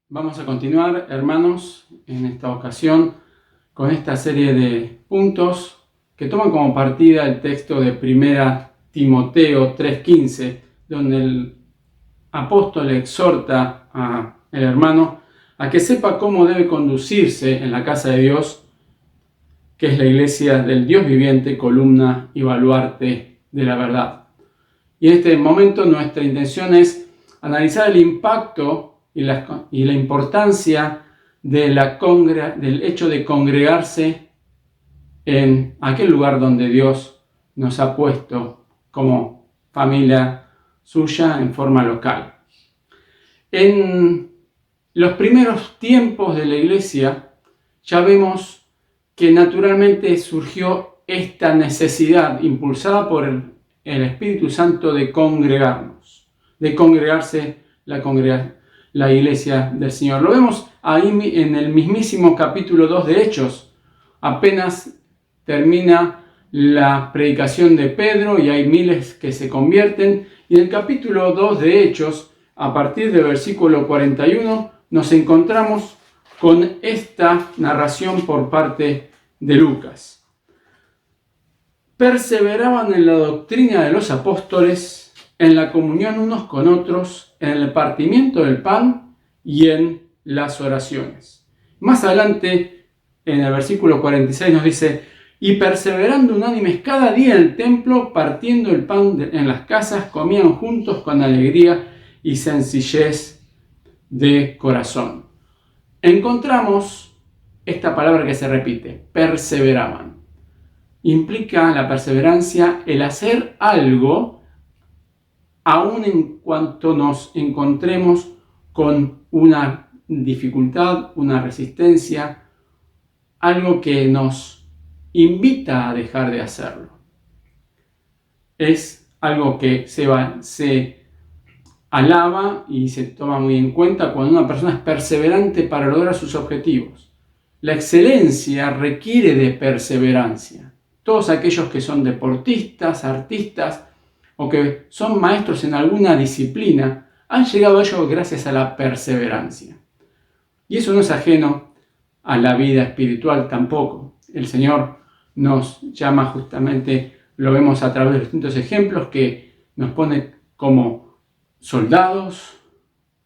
Vamos a continuar, hermanos, en esta ocasión con esta serie de puntos que toman como partida el texto de 1 Timoteo 3:15, donde el apóstol exhorta al hermano a que sepa cómo debe conducirse en la casa de Dios, que es la iglesia del Dios viviente, columna y baluarte de la verdad. Y en este momento nuestra intención es analizar el impacto y la importancia del hecho de congregarse en aquel lugar donde Dios nos ha puesto como familia suya en forma local. En los primeros tiempos de la iglesia ya vemos que naturalmente surgió esta necesidad impulsada por el Espíritu Santo de congregarnos, de congregarse la iglesia del Señor. Lo vemos ahí en el mismísimo capítulo 2 de Hechos. Apenas termina la predicación de Pedro y hay miles que se convierten. Y en el capítulo 2 de Hechos, a partir del versículo 41, nos encontramos con esta narración por parte de Lucas. Perseveraban en la doctrina de los apóstoles, en la comunión unos con otros, en el partimiento del pan y en las oraciones. Más adelante, en el versículo 46 nos dice: y perseverando unánimes cada día en el templo, partiendo el pan en las casas, comían juntos con alegría y sencillez de corazón. Encontramos esta palabra que se repite: perseveraban. Implica la perseverancia el hacer algo aun en cuanto nos encontremos con una dificultad, una resistencia, algo que nos invita a dejar de hacerlo. Es algo que se alaba y se toma muy en cuenta cuando una persona es perseverante para lograr sus objetivos. La excelencia requiere de perseverancia. Todos aquellos que son deportistas, artistas o que son maestros en alguna disciplina han llegado a ello gracias a la perseverancia. Y eso no es ajeno a la vida espiritual tampoco. El Señor nos llama justamente, lo vemos a través de distintos ejemplos, que nos pone como soldados,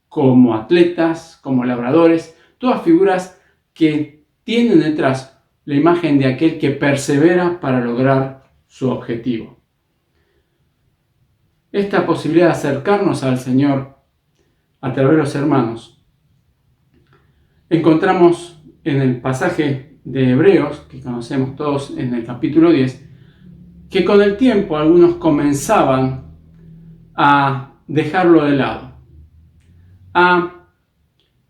como atletas, como labradores, todas figuras que tienen detrás la imagen de aquel que persevera para lograr su objetivo. Esta posibilidad de acercarnos al Señor a través de los hermanos, encontramos en el pasaje de Hebreos, que conocemos todos en el capítulo 10, que con el tiempo algunos comenzaban a dejarlo de lado,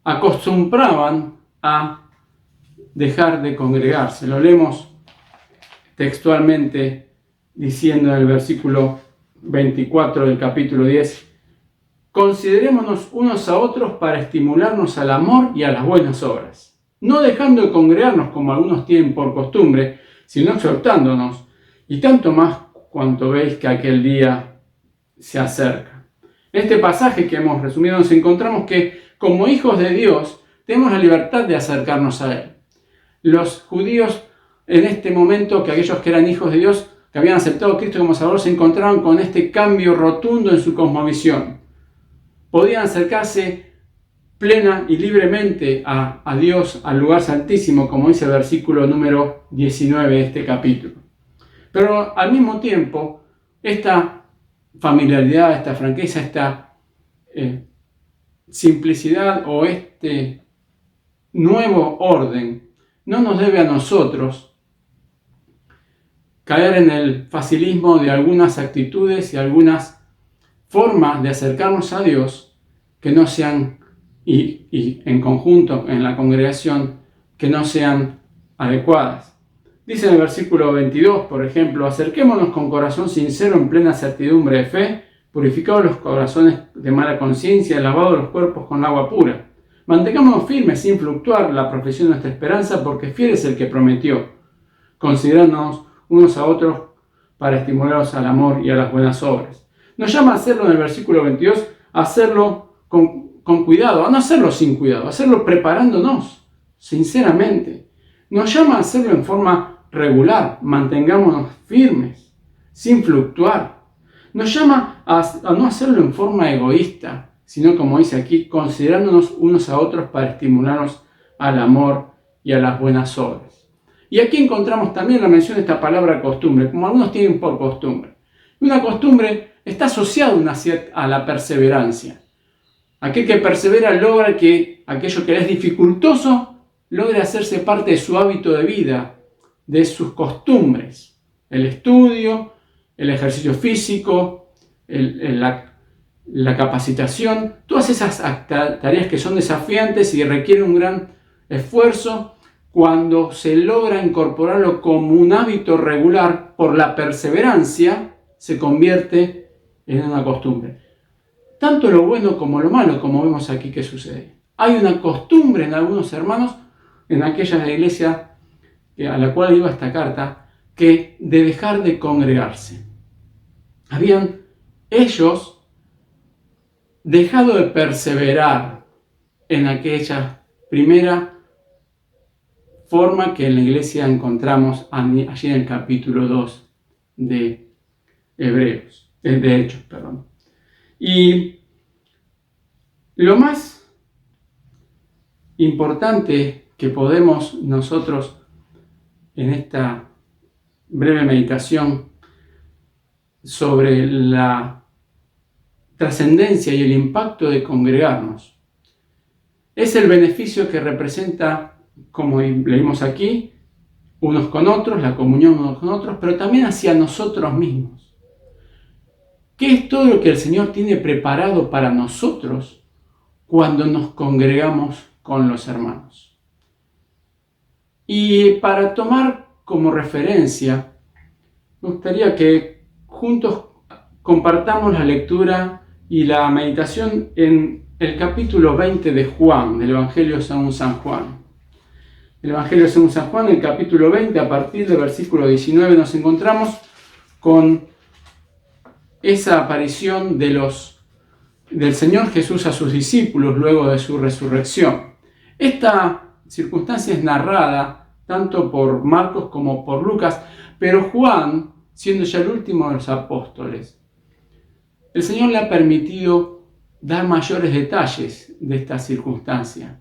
acostumbraban a dejar de congregarse. Lo leemos textualmente diciendo en el versículo 24 del capítulo 10: considerémonos unos a otros para estimularnos al amor y a las buenas obras, no dejando de congregarnos como algunos tienen por costumbre, sino exhortándonos, y tanto más cuanto veis que aquel día se acerca. En este pasaje que hemos resumido nos encontramos que como hijos de Dios tenemos la libertad de acercarnos a Él. Los judíos en este momento, que aquellos que eran hijos de Dios, que habían aceptado a Cristo como Salvador, se encontraron con este cambio rotundo en su cosmovisión. Podían acercarse plena y libremente a Dios, al lugar santísimo, como dice el versículo número 19 de este capítulo. Pero al mismo tiempo, esta familiaridad, esta franqueza, esta simplicidad o este nuevo orden no nos debe a nosotros caer en el facilismo de algunas actitudes y algunas formas de acercarnos a Dios que no sean, y en conjunto en la congregación, que no sean adecuadas. Dice en el versículo 22, por ejemplo: acerquémonos con corazón sincero en plena certidumbre de fe, purificados los corazones de mala conciencia, lavados los cuerpos con agua pura. Mantengámonos firmes sin fluctuar la profesión de nuestra esperanza, porque fiel es el que prometió. Considerándonos unos a otros para estimularlos al amor y a las buenas obras. Nos llama a hacerlo en el versículo 22, a hacerlo con con cuidado, a no hacerlo sin cuidado, a hacerlo preparándonos, sinceramente. Nos llama a hacerlo en forma regular, mantengámonos firmes, sin fluctuar. Nos llama a no hacerlo en forma egoísta, sino, como dice aquí, considerándonos unos a otros para estimularnos al amor y a las buenas obras. Y aquí encontramos también la mención de esta palabra costumbre, como algunos tienen por costumbre. Una costumbre está asociada a la perseverancia. Aquel que persevera logra que aquello que le es dificultoso logre hacerse parte de su hábito de vida, de sus costumbres. El estudio, el ejercicio físico, la capacitación, todas esas tareas que son desafiantes y requieren un gran esfuerzo, cuando se logra incorporarlo como un hábito regular por la perseverancia, se convierte en una costumbre. Tanto lo bueno como lo malo, como vemos aquí que sucede. Hay una costumbre en algunos hermanos, en aquella de la iglesia a la cual iba esta carta, que de dejar de congregarse. Habían ellos dejado de perseverar en aquella primera forma que en la iglesia encontramos allí en el capítulo 2 de Hechos. Y lo más importante que podemos nosotros en esta breve meditación sobre la trascendencia y el impacto de congregarnos es el beneficio que representa, como leímos aquí, unos con otros, la comunión unos con otros, pero también hacia nosotros mismos. ¿Qué es todo lo que el Señor tiene preparado para nosotros cuando nos congregamos con los hermanos? Y para tomar como referencia, me gustaría que juntos compartamos la lectura y la meditación en el capítulo 20 de Juan, del Evangelio según San Juan. El Evangelio según San Juan, el capítulo 20, a partir del versículo 19, nos encontramos con esa aparición del Señor Jesús a sus discípulos luego de su resurrección. Esta circunstancia es narrada tanto por Marcos como por Lucas, pero Juan, siendo ya el último de los apóstoles, el Señor le ha permitido dar mayores detalles de esta circunstancia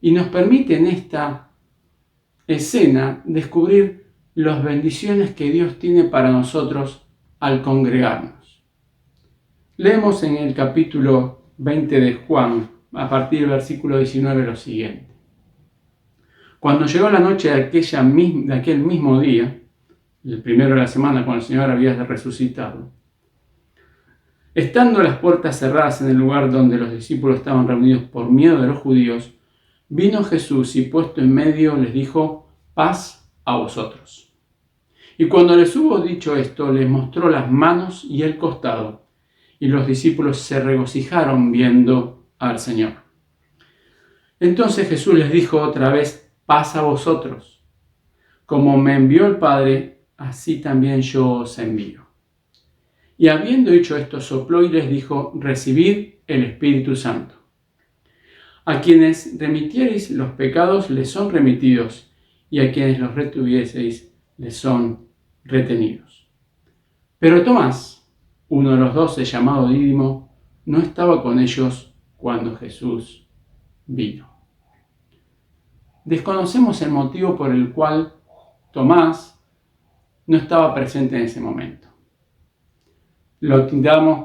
y nos permite en esta escena descubrir las bendiciones que Dios tiene para nosotros al congregarnos. Leemos en el capítulo 20 de Juan, a partir del versículo 19, lo siguiente. Cuando llegó la noche de aquel mismo día, el primero de la semana cuando el Señor había resucitado, estando las puertas cerradas en el lugar donde los discípulos estaban reunidos por miedo de los judíos, vino Jesús y puesto en medio les dijo: paz a vosotros. Y cuando les hubo dicho esto, les mostró las manos y el costado, y los discípulos se regocijaron viendo al Señor. Entonces Jesús les dijo otra vez: paz a vosotros. Como me envió el Padre, así también yo os envío. Y habiendo dicho esto, sopló y les dijo: recibid el Espíritu Santo. A quienes remitiereis los pecados les son remitidos, y a quienes los retuvieseis les son retenidos. Pero Tomás, uno de los 12, llamado Dídimo, no estaba con ellos cuando Jesús vino. Desconocemos el motivo por el cual Tomás no estaba presente en ese momento. Lo tildamos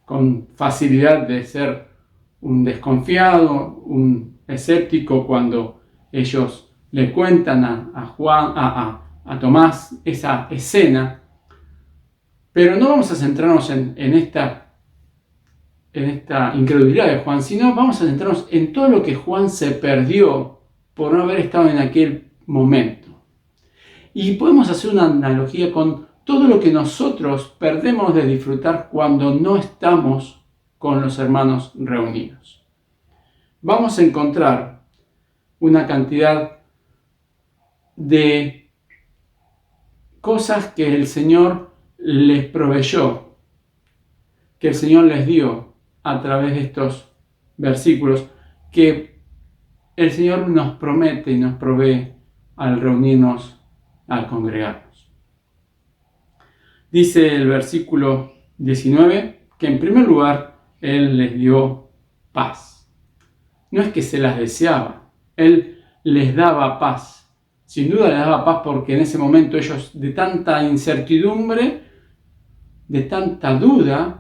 con facilidad de ser un desconfiado, un escéptico, cuando ellos le cuentan a Tomás esa escena. Pero no vamos a centrarnos en esta incredulidad de Juan, sino vamos a centrarnos en todo lo que Juan se perdió por no haber estado en aquel momento. Y podemos hacer una analogía con todo lo que nosotros perdemos de disfrutar cuando no estamos con los hermanos reunidos. Vamos a encontrar una cantidad de cosas que el Señor les proveyó, que el Señor les dio a través de estos versículos que el Señor nos promete y nos provee al reunirnos, al congregarnos. Dice el versículo 19 que en primer lugar Él les dio paz. No es que se las deseaba, Él les daba paz. Sin duda les daba paz porque en ese momento ellos, de tanta incertidumbre, de tanta duda,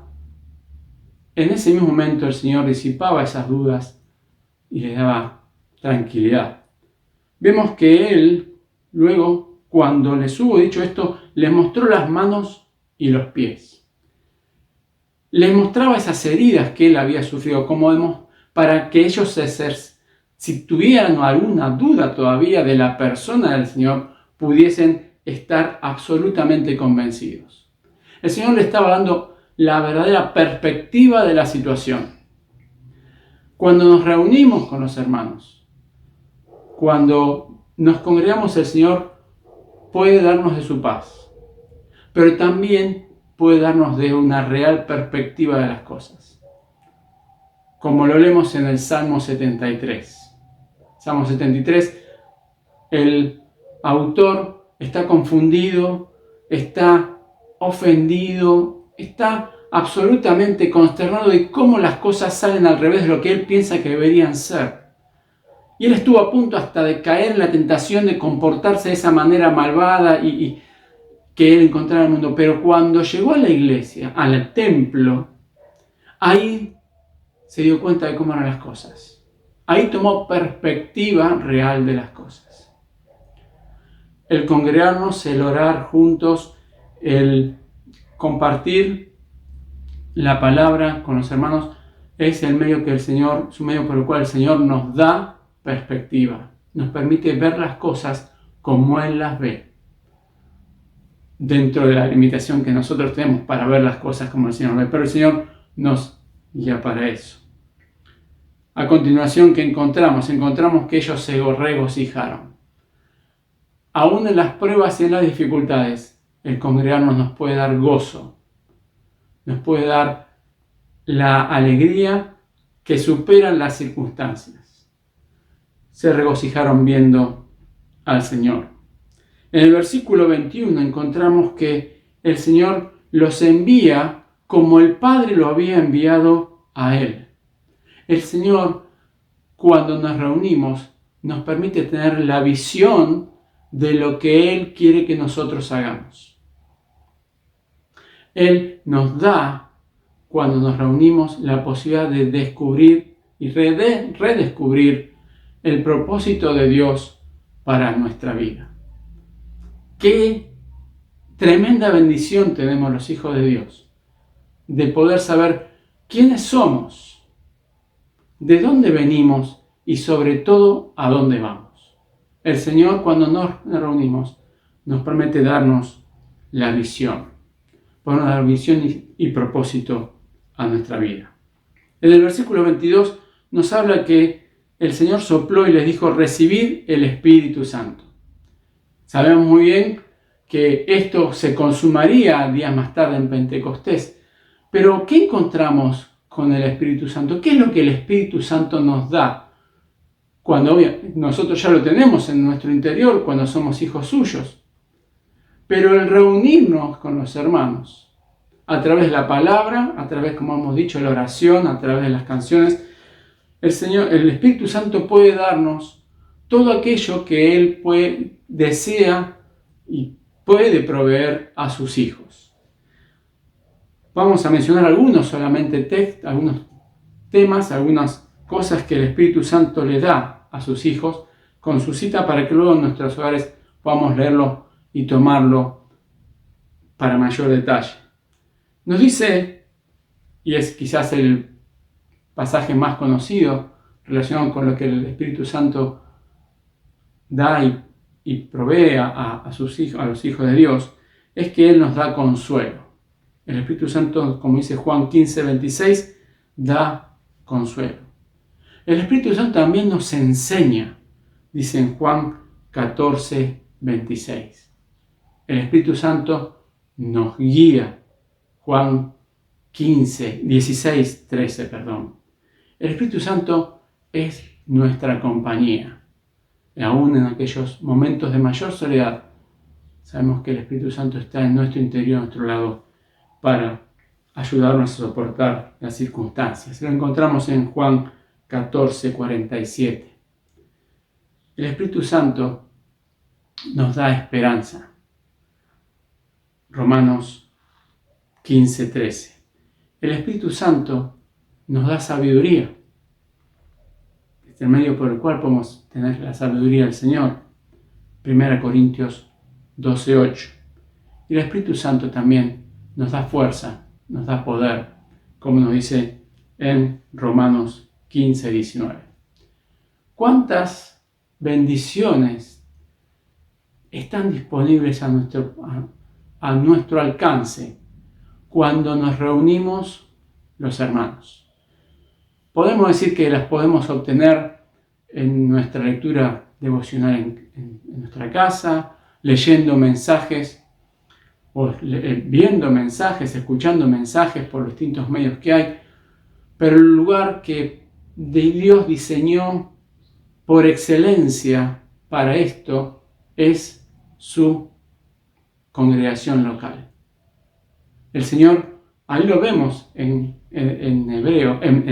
en ese mismo momento el Señor disipaba esas dudas y les daba tranquilidad. Vemos que Él, luego, cuando les hubo dicho esto, les mostró las manos y los pies. Les mostraba esas heridas que Él había sufrido, para que ellos si tuvieran alguna duda todavía de la persona del Señor, pudiesen estar absolutamente convencidos. El Señor le estaba dando la verdadera perspectiva de la situación. Cuando nos reunimos con los hermanos, cuando nos congregamos, el Señor puede darnos de su paz, pero también puede darnos de una real perspectiva de las cosas. Como lo leemos en el Salmo 73. Salmo 73, el autor está confundido, está ofendido, está absolutamente consternado de cómo las cosas salen al revés de lo que él piensa que deberían ser. Y él estuvo a punto hasta de caer en la tentación de comportarse de esa manera malvada y que él encontraba en el mundo. Pero cuando llegó a la iglesia, al templo, ahí se dio cuenta de cómo eran las cosas. Ahí tomó perspectiva real de las cosas. El congregarnos, el orar juntos, el compartir la palabra con los hermanos es el medio que el Señor, su medio por el cual el Señor nos da perspectiva, nos permite ver las cosas como Él las ve, dentro de la limitación que nosotros tenemos para ver las cosas como el Señor ve, pero el Señor nos guía para eso. A continuación, ¿qué encontramos? Encontramos que ellos se regocijaron. Aún en las pruebas y en las dificultades, el congregarnos nos puede dar gozo, nos puede dar la alegría que supera las circunstancias. Se regocijaron viendo al Señor. En el versículo 21 encontramos que el Señor los envía como el Padre lo había enviado a Él. El Señor, cuando nos reunimos, nos permite tener la visión de lo que Él quiere que nosotros hagamos. Él nos da, cuando nos reunimos, la posibilidad de descubrir y redescubrir el propósito de Dios para nuestra vida. Qué tremenda bendición tenemos los hijos de Dios, de poder saber quiénes somos, de dónde venimos y sobre todo a dónde vamos. El Señor, cuando nos reunimos, nos permite darnos la visión, ponernos la visión y propósito a nuestra vida. En el versículo 22 nos habla que el Señor sopló y les dijo: recibid el Espíritu Santo. Sabemos muy bien que esto se consumaría días más tarde en Pentecostés. Pero ¿qué encontramos con el Espíritu Santo? ¿Qué es lo que el Espíritu Santo nos da? Cuando nosotros ya lo tenemos en nuestro interior cuando somos hijos suyos. Pero el reunirnos con los hermanos, a través de la palabra, a través, como hemos dicho, de la oración, a través de las canciones, el Espíritu Santo puede darnos todo aquello que Él desea y puede proveer a sus hijos. Vamos a mencionar algunos algunos temas, algunas cosas que el Espíritu Santo le da a sus hijos con su cita, para que luego en nuestros hogares podamos leerlo y tomarlo para mayor detalle. Nos dice, y es quizás el pasaje más conocido relacionado con lo que el Espíritu Santo da y provee a los hijos de Dios, es que Él nos da consuelo. El Espíritu Santo, como dice Juan 15:26, da consuelo. El Espíritu Santo también nos enseña, dice en Juan 14:26. El Espíritu Santo nos guía, Juan 16:13. El Espíritu Santo es nuestra compañía. Y aún en aquellos momentos de mayor soledad, sabemos que el Espíritu Santo está en nuestro interior, a nuestro lado, para ayudarnos a soportar las circunstancias. Lo encontramos en Juan 14:47. El Espíritu Santo nos da esperanza. Romanos 15:13. El Espíritu Santo nos da sabiduría. Es el medio por el cual podemos tener la sabiduría del Señor. 1 Corintios 12:8. Y el Espíritu Santo también nos da fuerza, nos da poder, como nos dice en Romanos 15:19. ¿Cuántas bendiciones están disponibles a nuestro alcance cuando nos reunimos los hermanos? Podemos decir que las podemos obtener en nuestra lectura devocional en nuestra casa, leyendo mensajes, o viendo mensajes, escuchando mensajes por los distintos medios que hay, pero el lugar que Dios diseñó por excelencia para esto es su congregación local. El Señor, ahí lo vemos en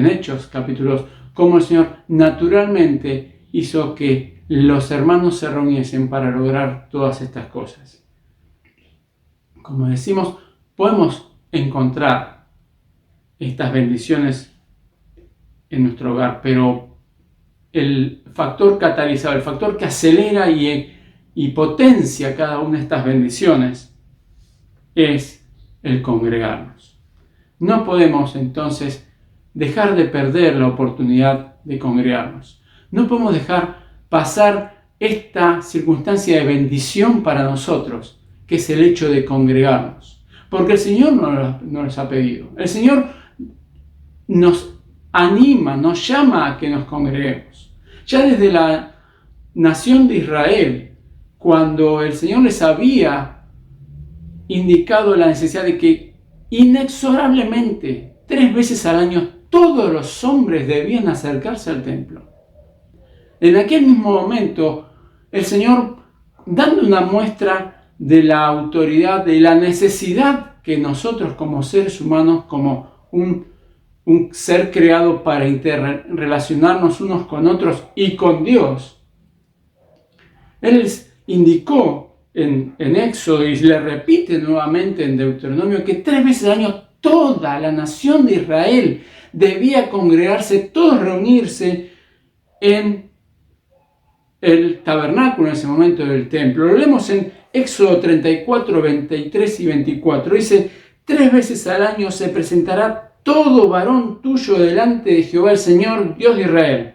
Hechos capítulo 2, cómo el Señor naturalmente hizo que los hermanos se reuniesen para lograr todas estas cosas. Como decimos, podemos encontrar estas bendiciones en nuestro hogar, pero el factor catalizador, el factor que acelera y potencia cada una de estas bendiciones es el congregarnos. No podemos entonces dejar de perder la oportunidad de congregarnos. No podemos dejar pasar esta circunstancia de bendición para nosotros, que es el hecho de congregarnos. Porque el Señor no nos ha pedido. El Señor nos anima, nos llama a que nos congreguemos. Ya desde la nación de Israel, cuando el Señor les había indicado la necesidad de que inexorablemente, 3 veces al año, todos los hombres debían acercarse al templo. En aquel mismo momento, el Señor, dando una muestra de la autoridad, de la necesidad que nosotros como seres humanos, como un ser creado para interrelacionarnos unos con otros y con Dios, Él les indicó en Éxodo y le repite nuevamente en Deuteronomio que 3 veces al año toda la nación de Israel debía congregarse, todos reunirse en el tabernáculo en ese momento del templo. Lo leemos en Éxodo 34, 23 y 24. Dice: 3 veces al año se presentará todo varón tuyo delante de Jehová el Señor, Dios de Israel.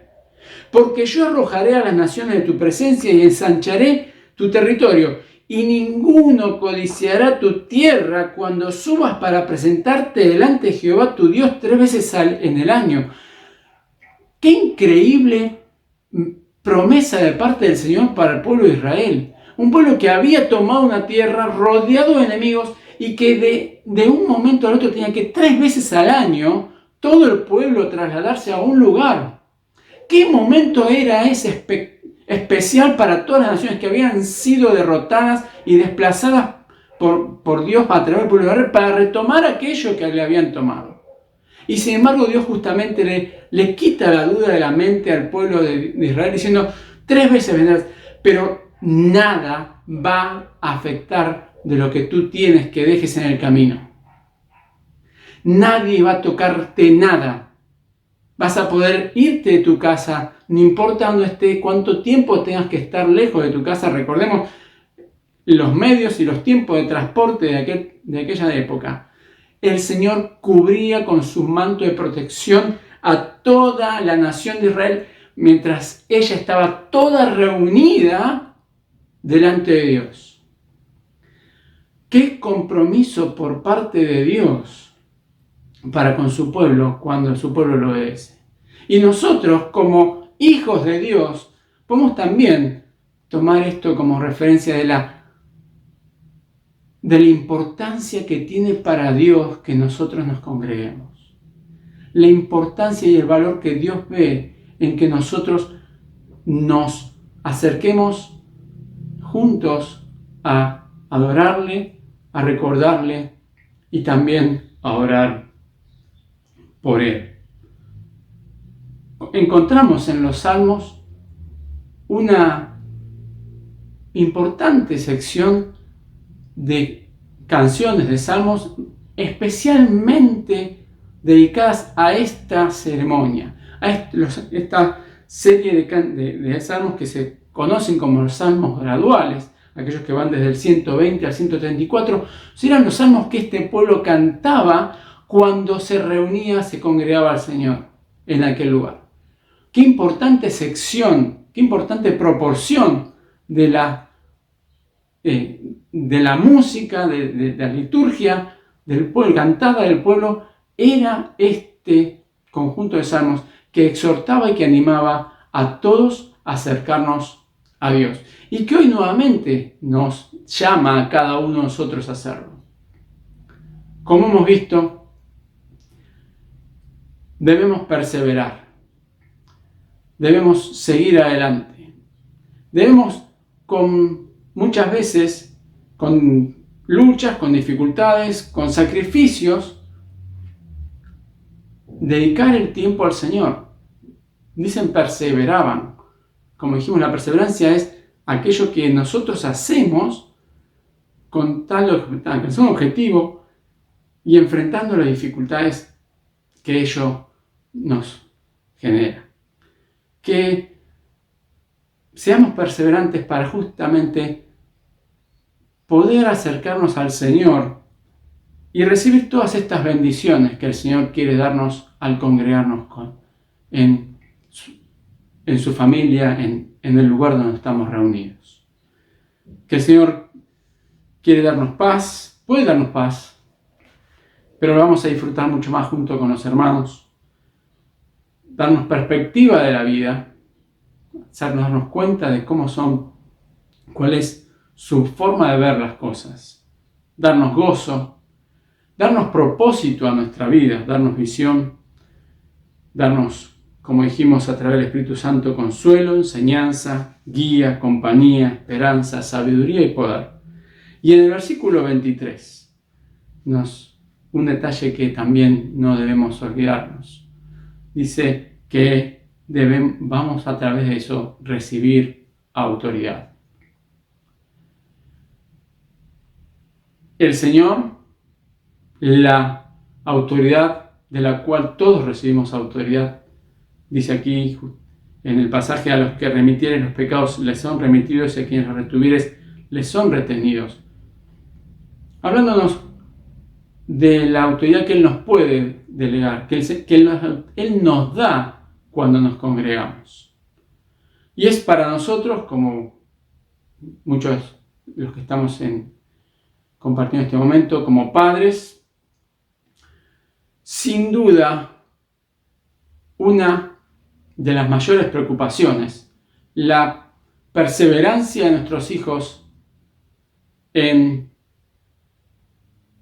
Porque yo arrojaré a las naciones de tu presencia y ensancharé tu territorio, y ninguno codiciará tu tierra cuando subas para presentarte delante de Jehová tu Dios 3 veces en el año. ¡Qué increíble promesa de parte del Señor para el pueblo de Israel! Un pueblo que había tomado una tierra rodeado de enemigos y que de un momento al otro tenía que 3 veces al año todo el pueblo trasladarse a un lugar. ¿Qué momento era ese especial para todas las naciones que habían sido derrotadas y desplazadas por Dios a través del pueblo de Israel para retomar aquello que le habían tomado? Y sin embargo Dios justamente le quita la duda de la mente al pueblo de Israel diciendo: 3 veces vendrás, pero nada va a afectar de lo que tú tienes que dejes en el camino. Nadie va a tocarte nada. Vas a poder irte de tu casa, no importa dónde esté, cuánto tiempo tengas que estar lejos de tu casa. Recordemos los medios y los tiempos de transporte de aquella época. El Señor cubría con su manto de protección a toda la nación de Israel mientras ella estaba toda reunida delante de Dios. ¡Qué compromiso por parte de Dios para con su pueblo cuando su pueblo lo obedece! Y nosotros, como hijos de Dios, podemos también tomar esto como referencia de la importancia que tiene para Dios que nosotros nos congreguemos. la importancia y el valor que Dios ve en que nosotros nos acerquemos juntos a adorarle, a recordarle y también a orar por Él. Encontramos en los Salmos una importante sección de canciones de salmos especialmente dedicadas a esta ceremonia, a esta serie de salmos que se conocen como los salmos graduales, aquellos que van desde el 120 al 134, serán los salmos que este pueblo cantaba cuando se reunía, se congregaba al Señor en aquel lugar. Qué importante sección, qué importante proporción de la música, de la liturgia del pueblo, cantada del pueblo, era este conjunto de salmos que exhortaba y que animaba a todos a acercarnos a Dios. Y que hoy nuevamente nos llama a cada uno de nosotros a hacerlo. Como hemos visto, debemos perseverar. Debemos seguir adelante. Debemos muchas veces con luchas, con dificultades, con sacrificios, dedicar el tiempo al Señor. Dicen perseveraban. Como dijimos, la perseverancia es aquello que nosotros hacemos con alcanzar un objetivo y enfrentando las dificultades que ello nos genera. Que seamos perseverantes para justamente poder acercarnos al Señor y recibir todas estas bendiciones que el Señor quiere darnos al congregarnos en su familia, en el lugar donde estamos reunidos. Que el Señor quiere darnos paz, puede darnos paz, pero lo vamos a disfrutar mucho más junto con los hermanos, darnos perspectiva de la vida, hacernos darnos cuenta de cuál es su forma de ver las cosas, darnos gozo, darnos propósito a nuestra vida, darnos visión, darnos, como dijimos, a través del Espíritu Santo, consuelo, enseñanza, guía, compañía, esperanza, sabiduría y poder. Y en el versículo 23, un detalle que también no debemos olvidarnos. Dice que vamos a través de eso recibir autoridad. El Señor, la autoridad de la cual todos recibimos autoridad, dice aquí en el pasaje: a los que remitieren los pecados les son remitidos y a quienes los retuvieres les son retenidos. Hablándonos de la autoridad que Él nos puede delegar, que Él nos da cuando nos congregamos. Y es para nosotros, como muchos de los que estamos compartiendo este momento, como padres, sin duda, una de las mayores preocupaciones, la perseverancia de nuestros hijos en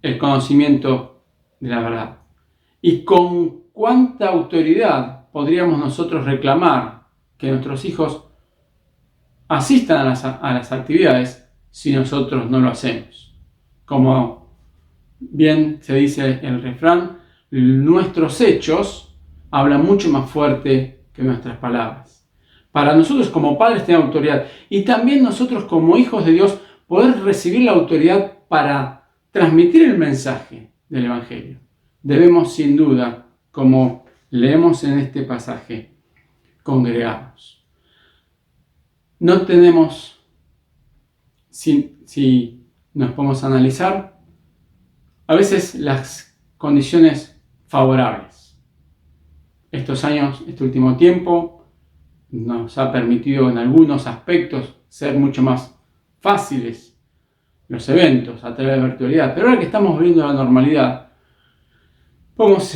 el conocimiento de la verdad. Y con cuánta autoridad podríamos nosotros reclamar que nuestros hijos asistan a las actividades si nosotros no lo hacemos. Como bien se dice el refrán, nuestros hechos hablan mucho más fuerte que nuestras palabras. Para nosotros como padres tener autoridad y también nosotros como hijos de Dios poder recibir la autoridad para transmitir el mensaje del Evangelio. Debemos sin duda, como leemos en este pasaje, congregarnos. No tenemos, si nos podemos analizar, a veces las condiciones favorables. Estos años, este último tiempo, nos ha permitido en algunos aspectos ser mucho más fáciles los eventos a través de la virtualidad. Pero ahora que estamos viviendo la normalidad, podemos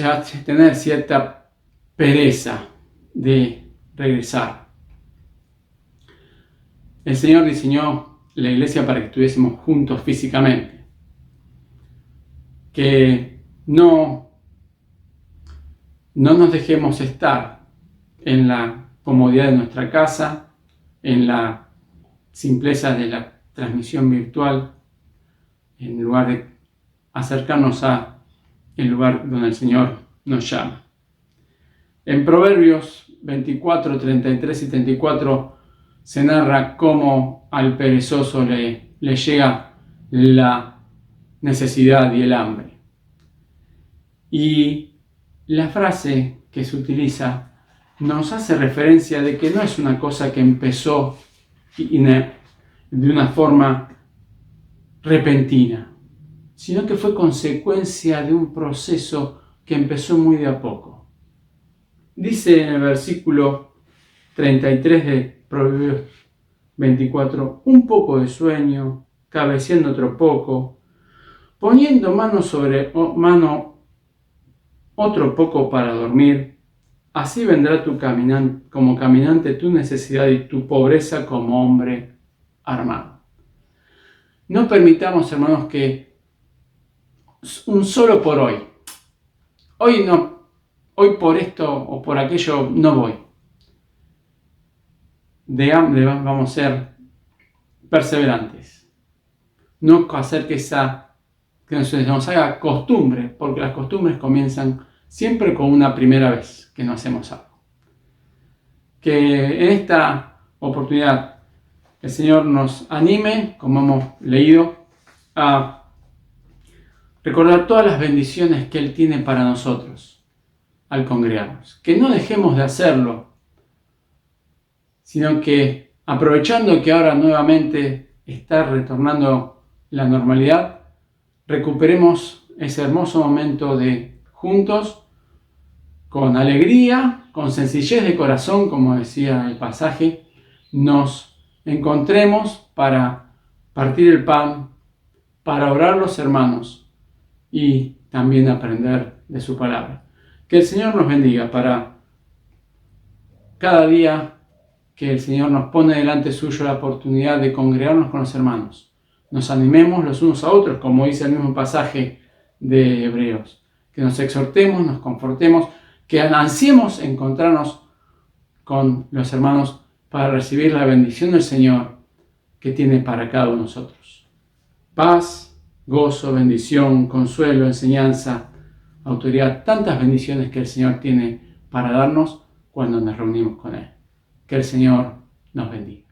tener cierta pereza de regresar. El Señor diseñó la iglesia para que estuviésemos juntos físicamente. Que no no nos dejemos estar en la comodidad de nuestra casa, en la simpleza de la transmisión virtual, en lugar de acercarnos a el lugar donde el Señor nos llama. En Proverbios 24, 33 y 34 se narra cómo al perezoso le llega la necesidad y el hambre. Y la frase que se utiliza nos hace referencia de que no es una cosa que empezó de una forma repentina, sino que fue consecuencia de un proceso que empezó muy de a poco. Dice en el versículo 33 de Proverbios 24, un poco de sueño, cabeceando otro poco, poniendo mano sobre mano otro poco para dormir, así vendrá como caminante tu necesidad y tu pobreza como hombre armado. No permitamos, hermanos, que un solo por hoy no, hoy por esto o por aquello no voy. Vamos a ser perseverantes. No hacer que nos haga costumbre, porque las costumbres comienzan siempre con una primera vez que no hacemos algo. Que en esta oportunidad el Señor nos anime, como hemos leído, a recordar todas las bendiciones que Él tiene para nosotros al congregarnos. Que no dejemos de hacerlo, sino que aprovechando que ahora nuevamente está retornando la normalidad, recuperemos ese hermoso momento de juntos, con alegría, con sencillez de corazón, como decía el pasaje, nos encontremos para partir el pan, para orar los hermanos y también aprender de su palabra. Que el Señor nos bendiga para cada día que el Señor nos pone delante suyo la oportunidad de congregarnos con los hermanos. Nos animemos los unos a otros, como dice el mismo pasaje de Hebreos. Que nos exhortemos, nos confortemos, que ansiemos encontrarnos con los hermanos para recibir la bendición del Señor que tiene para cada uno de nosotros. Paz, gozo, bendición, consuelo, enseñanza, autoridad, tantas bendiciones que el Señor tiene para darnos cuando nos reunimos con Él. Que el Señor nos bendiga.